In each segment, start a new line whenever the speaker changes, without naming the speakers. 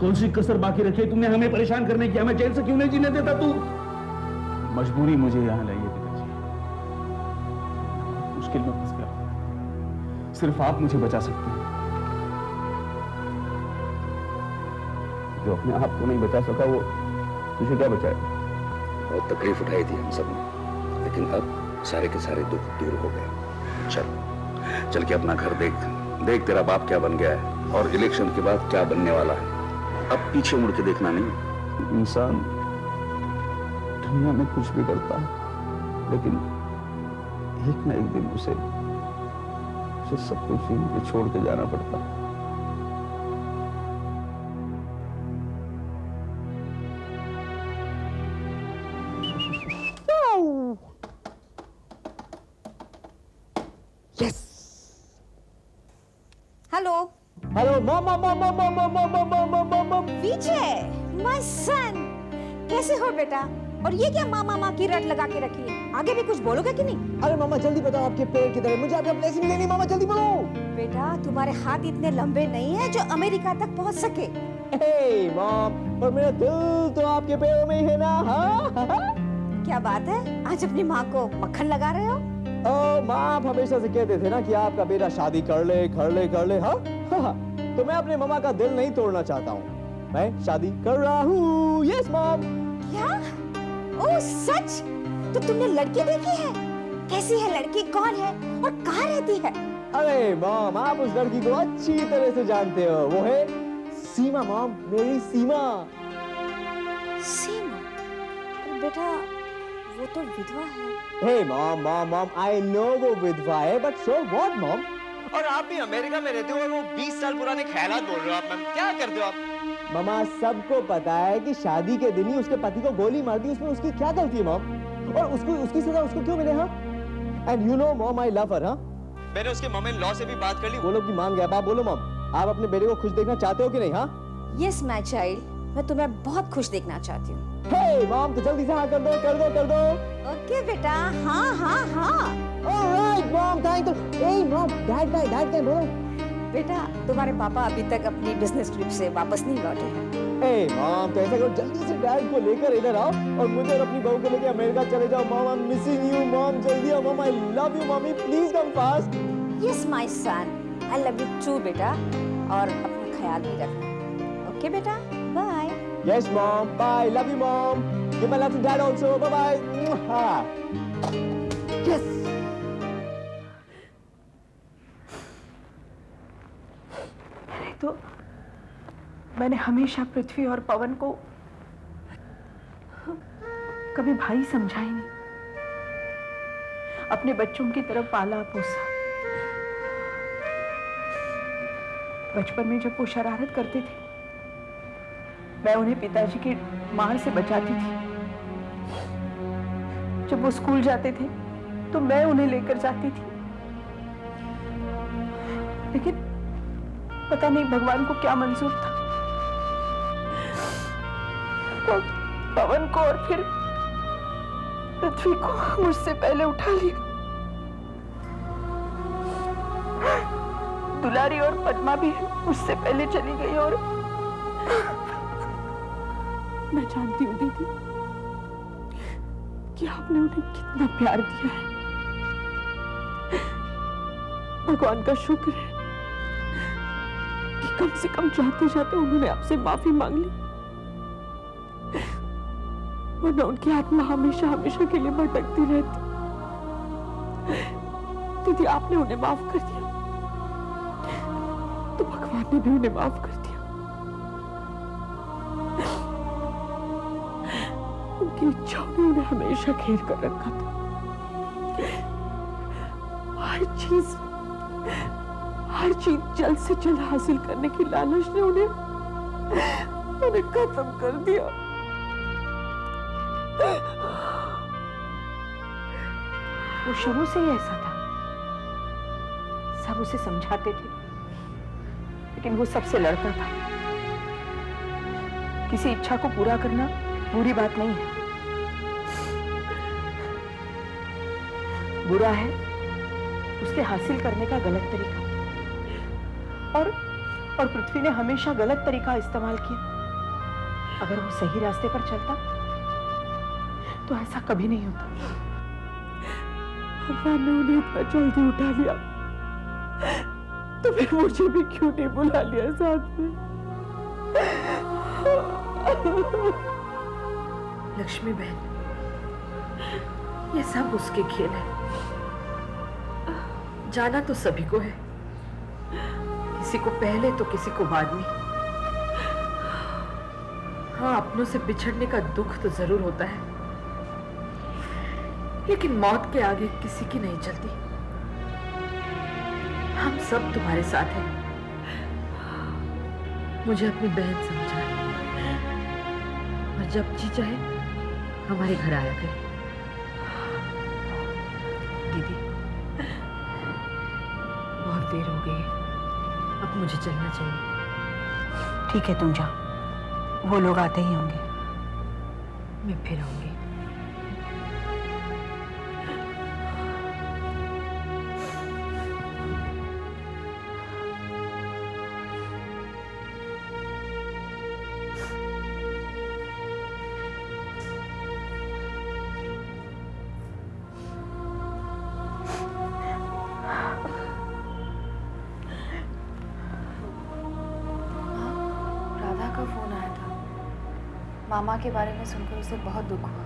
कौन सी कसर बाकी रखी तुमने हमें परेशान करने की? हमें जेल से क्यों नहीं जीने देता तू? मजबूरी मुझे यहां लाई है पिताजी, मुश्किल में फंस गया। सिर्फ आप मुझे बचा सकते हैं। जो अपने आप को नहीं बचा सका वो तुझे क्या बचाए?
बहुत तकलीफ उठाई थी हम सब ने, लेकिन अब सारे के सारे दुख दूर हो गए। चल के अपना घर देख देख, तेरा बाप क्या बन गया है और इलेक्शन के बाद क्या बनने वाला है। अब पीछे मुड़ के देखना नहीं।
इंसान दुनिया में कुछ भी करता है, लेकिन एक ना एक दिन उसे सब कुछ यहीं पे छोड़ के जाना पड़ता है।
हेलो
हेलो मम
विजय, माय सन, कैसे हो बेटा? और ये क्या मामा माँ की रट लगा के रखी है? आगे भी कुछ बोलोगे कि नहीं?
अरे मामा जल्दी बताओ आपके पैर किधर है, मुझे आपका ब्लेसिंग लेनी। मामा जल्दी बोलो।
बेटा तुम्हारे हाथ इतने लंबे नहीं है जो अमेरिका तक पहुंच सके।
हे मॉम, पर मेरा दिल तो आपके पैरों में ही है ना। हाँ
क्या बात है, आज अपनी माँ को मक्खन लगा रहे हो?
माँ आप हमेशा से कहते थे ना कि आपका बेटा शादी कर ले कर ले कर ले। हाँ तो मैं अपने मामा का दिल नहीं तोड़ना चाहता हूँ, मैं शादी कर रहा हूँ। Yes mom.
क्या? ओह सच? तो तुमने लड़की देखी है? कैसी है लड़की, कौन है और कहाँ रहती है?
अरे मॉम आप उस लड़की को अच्छी तरह से जानते हो, वो है सीमा मॉम, मेरी सीमा।
सीमा? बेटा वो तो विधवा है।
हे मॉम आई नो वो विधवा है, बट सो व्हाट मॉम? और आप भी अमेरिका में रहते हो और वो 20 साल पुराने ख्यालात बोल रहे हो आप। मैम क्या करते हो आप? मामा सबको पता है कि शादी के दिन ही उसके पति को गोली मार दी, उसमें उसकी क्या गलती है मॉम? और उसकी सजा उसको क्यों मिले? हाँ and you know mom I love हर। हाँ मैंने उसके मॉम इन लॉ से भी बात कर ली, वो लोग की मान गया। आप बोलो मॉम, आप अपने बेटे को खुश देखना चाहते हो कि नहीं? हाँ
यस माय चाइल्ड, मैं तुम्हें बहुत खुश देखना चाहती हूँ।
हे मॉम तो जल्दी से हाँ कर दो कर दो कर दो।
ओके बेटा, हाँ हाँ हाँ।
Alright mom, thank you. Hey mom dad क्या बोलो?
बेटा तुम्हारे पापा अभी तक अपनी बिजनेस ट्रिप से वापस नहीं लौटे हैं।
हे मॉम तो ऐसा करो, जल्दी से डैड को लेकर इधर आओ और मुझे और अपनी बहू को लेकर अमेरिका चले जाओ। Mom I am missing you. Mom जल्दी आओ। Mom I love you. Mummy please come fast.
Yes my son, I love you too बेटा, और अपना ख्याल भी रखना। ओके बेटा, बाय।
Yes mom, bye. Love you mom. Give my love to dad also. Bye bye. Yes.
तो मैंने हमेशा पृथ्वी और पवन को कभी भाई समझा ही नहीं, अपने बच्चों की तरफ पाला पोसा। बचपन में जब वो शरारत करते थे, मैं उन्हें पिताजी की मार से बचाती थी। जब वो स्कूल जाते थे तो मैं उन्हें लेकर जाती थी, लेकिन पता नहीं भगवान को क्या मंजूर था, तो पवन को और फिर पृथ्वी को मुझसे पहले उठा लिया। दुलारी और पद्मा भी मुझसे पहले चली गई, और मैं जानती हूँ दीदी कि आपने उन्हें कितना प्यार दिया है। भगवान का शुक्र है कि कम से कम जाते जाते उन्होंने आपसे माफी मांग ली, वरना उनकी आत्मा हमेशा हमेशा के लिए भटकती रहती। दीदी आपने उन्हें माफ कर दिया तो भगवान ने भी उन्हें माफ कर दिया। उनकी इच्छाओं ने उन्हें हमेशा घेर कर रखा था। हर चीज जल्द से जल्द हासिल करने की लालच ने उन्हें खत्म कर दिया। वो शुरू से ही ऐसा था, सब उसे समझाते थे, लेकिन वो सबसे लड़ता था। किसी इच्छा को पूरा करना बुरी बात नहीं है, बुरा है उसके हासिल करने का गलत तरीका। और पृथ्वी ने हमेशा गलत तरीका इस्तेमाल किया। अगर वो सही रास्ते पर चलता तो ऐसा कभी नहीं होता। भगवान ने उन्हें इतना जल्दी उठा लिया, तो फिर मुझे भी क्यों नहीं बुला लिया साथ में? लक्ष्मी बहन, ये सब उसके खेल है। जाना तो सभी को है, किसी को पहले तो किसी को बाद में। हाँ, अपनों से बिछड़ने का दुख तो जरूर होता है, लेकिन मौत के आगे किसी की नहीं चलती। हम सब तुम्हारे साथ हैं। मुझे अपनी बहन समझा, और जब जी चाहे हमारे घर आया करे। दीदी, बहुत देर हो गई है, अब मुझे चलना चाहिए। ठीक है, तुम जाओ, वो लोग आते ही होंगे। मैं फिर आऊंगी।
राधा का फोन आया था। मामा के बारे में सुनकर उसे बहुत दुख हुआ।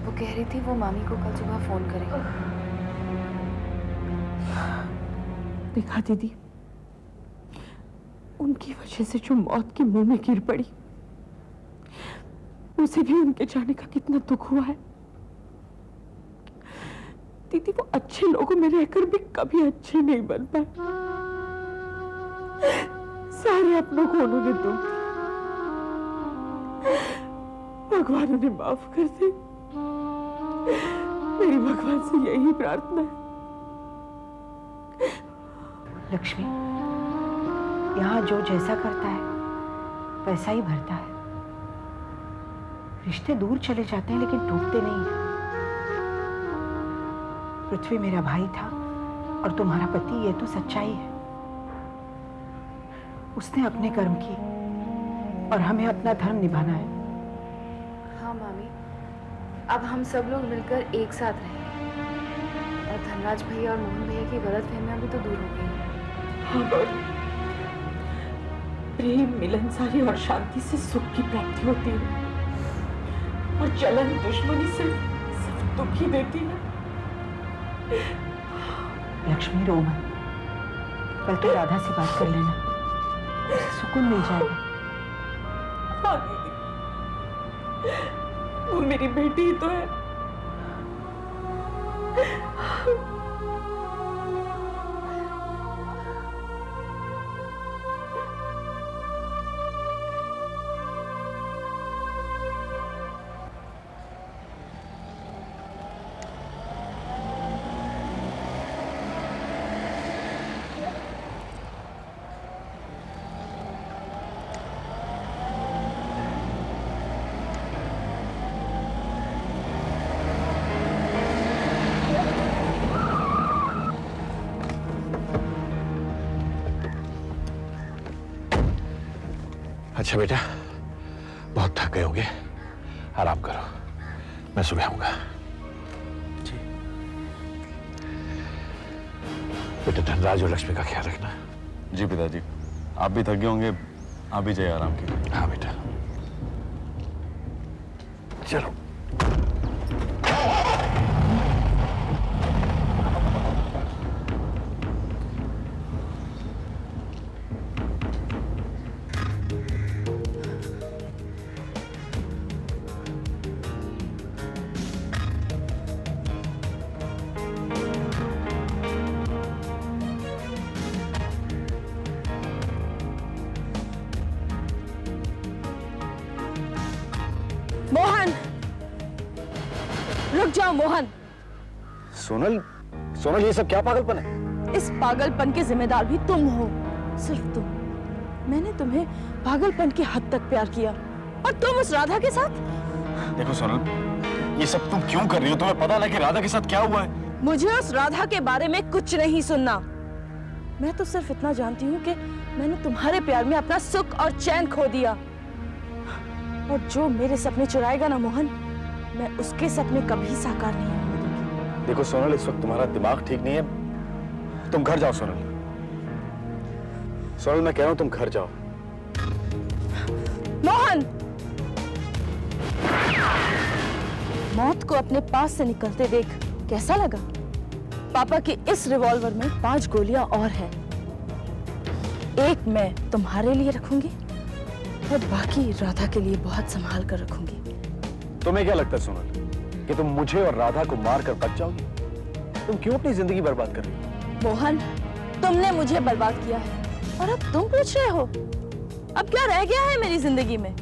वो कह रही थी वो मामी को कल सुबह फोन करेगी।
देखा दीदी, उनकी वजह से जो मौत के मुंह में गिर पड़ी, उसे भी उनके जाने का कितना दुख हुआ है। दीदी, वो अच्छे लोगों में रहकर भी कभी अच्छे नहीं बन पाए। सारे अपनों को उन्होंने दुख दिया। भगवान उन्हें माफ कर दे, मेरी भगवान से यही प्रार्थना है। लक्ष्मी, यहाँ जो जैसा करता है वैसा ही भरता है। रिश्ते दूर चले जाते हैं लेकिन टूटते नहीं हैं। पृथ्वी मेरा भाई था और तुम्हारा पति, ये तो सच्चाई है। उसने अपने कर्म किए और हमें अपना धर्म निभाना है।
हाँ मामी, अब हम सब लोग मिलकर एक साथ रहेंगे, और धनराज भैया और मोहन भैया की गलतफहमियां भी तो दूर हो गई हैं।
हाँ गौरी, प्रेम, मिलनसारी और शांति से सुख की प्राप्ति होती है, और जलन, दुश्मनी से सिर्फ दुख ही देती है। लक्ष्मी, रो मत। कल तो राधा से बात कर लेना, उसे सुकून मिल जाएगा। हाँ दीदी, वो मेरी बेटी ही तो है।
अच्छा बेटा, बहुत थक गए होगे, आराम करो, मैं सुबह आऊंगा। जी बेटा, धनराज और लक्ष्मी का ख्याल रखना।
जी पिताजी, आप भी थक गए होंगे, आप भी जाइए आराम कीजिए।
हाँ बेटा, चलो।
मोहन, रुक जाओ मोहन।
सोनल, सोनल ये सब क्या पागलपन है?
इस पागलपन के जिम्मेदार भी तुम हो, सिर्फ तुम। मैंने तुम्हें पागलपन की हद तक प्यार किया, और तुम उस राधा के साथ।
देखो सोनल, ये सब तुम क्यों कर रही हो? तुम्हें पता ना कि राधा के साथ क्या हुआ है?
मुझे उस राधा के बारे में कुछ नहीं सुनना।
मैं तो सिर्फ इतना जानती हूँ कि मैंने तुम्हारे प्यार में अपना सुख और चैन खो दिया। और जो मेरे सपने चुराएगा ना मोहन, मैं उसके सपने कभी साकार नहीं होने दूंगी।
देखो सोनल, इस वक्त तुम्हारा दिमाग ठीक नहीं है, तुम घर जाओ। सोनल, सोनल मैं कह रहा हूं तुम घर जाओ।
मोहन, मौत को अपने पास से निकलते देख कैसा लगा? पापा के इस रिवॉल्वर में 5 गोलियां और हैं। एक मैं तुम्हारे लिए रखूंगी और बाकी राधा के लिए बहुत संभाल कर रखूंगी।
तुम्हें क्या लगता है सोनल कि तुम मुझे और राधा को मार कर बच जाओगी? तुम क्यों अपनी जिंदगी बर्बाद कर रही हो?
मोहन, तुमने मुझे बर्बाद किया है और अब तुम पूछ रहे हो अब क्या रह गया है मेरी जिंदगी में?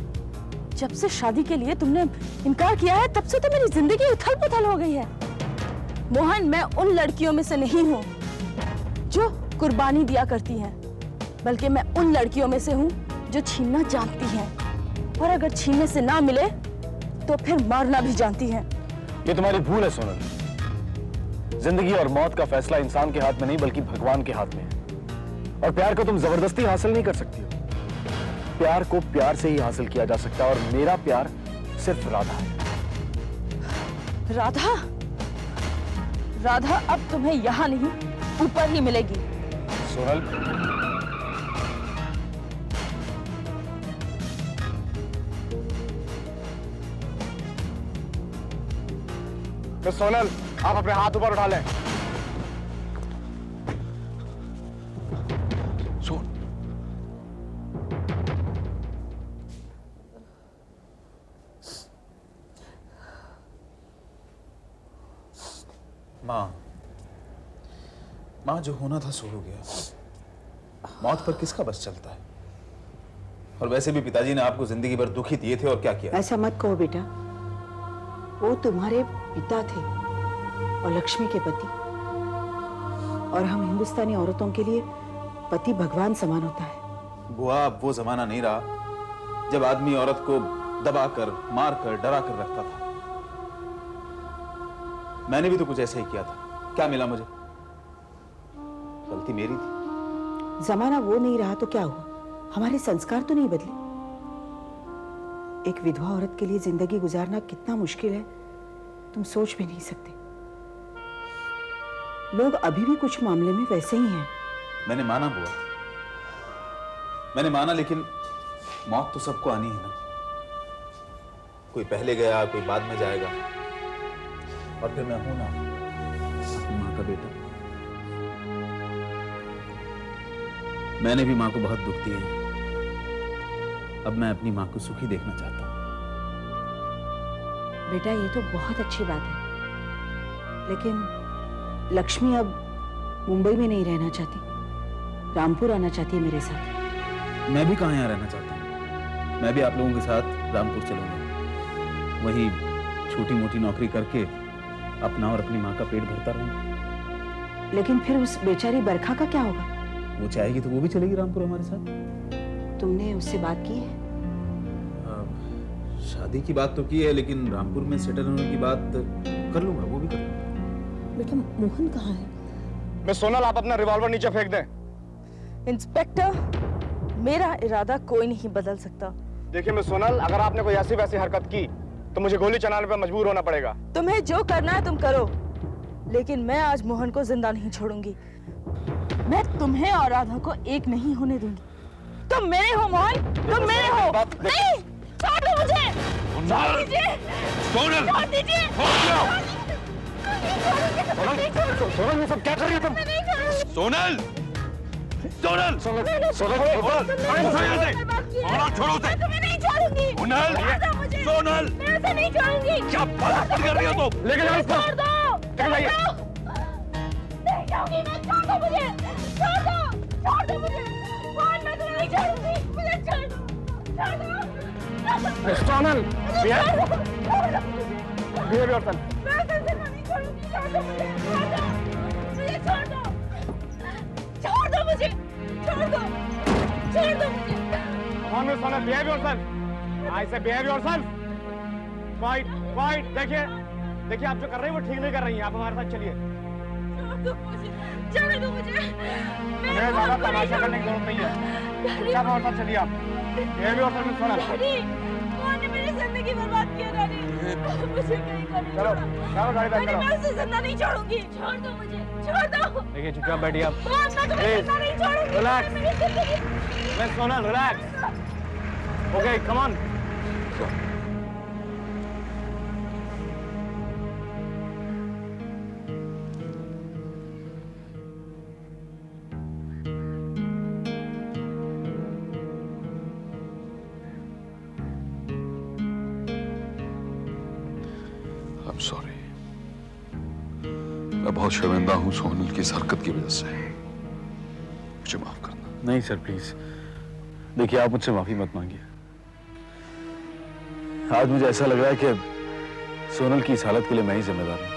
जब से शादी के लिए तुमने इनकार किया है तब से तो मेरी जिंदगी उथल पुथल हो गई है। मोहन, मैं उन लड़कियों में से नहीं हूँ जो कुर्बानी दिया करती हैं, बल्कि मैं उन लड़कियों में से हूँ जो छीनना जानती हैं, और अगर छीनने से ना मिले तो फिर मारना भी जानती हैं।
ये तुम्हारी भूल है सोनल। जिंदगी और मौत का फैसला इंसान के हाथ में नहीं बल्कि भगवान के हाथ में है। और प्यार को तुम जबरदस्ती हासिल नहीं कर सकती हो। प्यार को प्यार से ही हासिल किया जा सकता है, और मेरा प्यार सिर्फ राधा है।
राधा? राधा अब तुम्हें यहाँ नहीं ऊपर ही मिलेगी।
सोनल,
तो सोनल, आप अपने हाथ ऊपर उठा लें।
सोन,
माँ जो होना था सो हो गया। मौत पर किसका बस चलता है? और वैसे भी पिताजी ने आपको जिंदगी भर दुखी दिए थे, और क्या किया?
ऐसा मत कहो बेटा, वो तुम्हारे पिता थे और लक्ष्मी के पति, और हम हिंदुस्तानी औरतों के लिए पति भगवान समान होता है।
बुआ, अब वो जमाना नहीं रहा जब आदमी औरत को दबाकर, मारकर, डराकर रखता था। मैंने भी तो कुछ ऐसा ही किया था। क्या मिला मुझे? गलती मेरी थी।
जमाना वो नहीं रहा तो क्या हुआ? हमारे संस्कार तो नहीं बदले। एक विधवा औरत के लिए जिंदगी गुजारना कितना मुश्किल है, तुम सोच भी नहीं सकते। लोग अभी भी कुछ मामले में वैसे ही हैं।
मैंने माना बुआ, मैंने माना, लेकिन मौत तो सबको आनी है ना। कोई पहले गया, कोई बाद में जाएगा, और फिर मैं हूं ना अपनी माँ का बेटा। मैंने भी माँ को बहुत दुख दिए हैं। अब मैं अपनी माँ को सुखी देखना चाहता हूँ।
बेटा, ये तो बहुत अच्छी बात है, लेकिन लक्ष्मी अब मुंबई में नहीं रहना चाहती, रामपुर आना चाहती है मेरे साथ।
मैं भी कहाँ यहाँ रहना चाहता हूँ। मैं भी आप लोगों के साथ रामपुर चलूंगा। वहीं छोटी मोटी नौकरी करके अपना और अपनी माँ का पेट भरता रहूंगा।
लेकिन फिर उस बेचारी बरखा का क्या होगा?
वो चाहेगी तो वो भी चलेगी रामपुर हमारे साथ।
तुमने उससे बात की है?
शादी की बात तो की है, लेकिन रामपुर में सेटल होने की बात कर लूंगा, वो भी कर लूंगा।
बेटा, मोहन कहाँ है?
मिस सोनल, आप अपना रिवॉल्वर नीचे फेंक दें।
इंस्पेक्टर, मेरा इरादा कोई नहीं बदल सकता।
देखिए मिस सोनल, अगर आपने कोई ऐसी वैसी हरकत की तो मुझे गोली चलाने पर मजबूर होना पड़ेगा।
तुम्हें जो करना है तुम करो, लेकिन मैं आज मोहन को जिंदा नहीं छोड़ूंगी। मैं तुम्हें और राधा को एक नहीं होने दूंगी। तुम मेरे हो मोहन, तुम मेरे हो। नहीं, छोड़ दो मुझे, छोड़ दीजिए, छोड़ दीजिए।
सोनल, ये सब क्या कर रही है तुम?
सोनल, सोनल, सोनल, छोड़ो उसे।
तुम्हें नहीं छोड़ूंगी।
सोनल, सोनल,
मैं उसे नहीं छोड़ूंगी।
क्या बात कर रही हो तुम?
लेके जाओ इसको।
छोड़ दो,
लेके जाइए।
नहीं जाऊंगी मैं। छोड़ दो मुझे, छोड़ दो, छोड़ दो मुझे। मोहन, मैं तुम्हें नहीं छोड़ूंगी। मुझे छोड़ दो, छोड़ दो।
Miss Sonal, behave yourself.
मैं तुमसे नहीं छोड़ूंगी। छोड़ दो मुझे, छोड़ दो मुझे, छोड़ दो, छोड़ दो मुझे, छोड़ दो, छोड़ दो मुझे।
Come on, Miss Soनल, behave yourself. I say behave yourself. Quiet, quiet. देखिए, देखिए आप जो कर रही हैं वो ठीक नहीं कर रही हैं। आप हमारे साथ चलिए।
छोड़ दो मुझे। जाने दो मुझे।
मुझे ज्यादा तमाशा करने की जरूरत नहीं है। चुपचाप हमारे साथ चलिए आप। ये भी होटल में सोना।
डैडी, कौन ने मेरी जिंदगी बर्बाद किया डैडी? मुझे कहीं का नहीं
चलो,
छोड़ा।
चलो गाड़ी बैक
डैडी,
करो।
मैं उसे जिंदा नहीं छोड़ूंगी। छोड़ दो मुझे, छोड़ दो।
देखिए चुपचाप बैठिए आप।
कौन, मैं तुम्हें जिंदा नहीं छोड़ूंगी।
Relax.
मेरी जिंदगी।
Let's Sonal, relax. Okay, come on.
I'm sorry. मैं बहुत शर्मिंदा हूं सोनल की इस हरकत की वजह से। मुझे माफ करना।
नहीं सर प्लीज, देखिए आप मुझसे माफी मत मांगिए। आज मुझे ऐसा लग रहा है कि सोनल की इस हालत के लिए मैं ही जिम्मेदार हूं।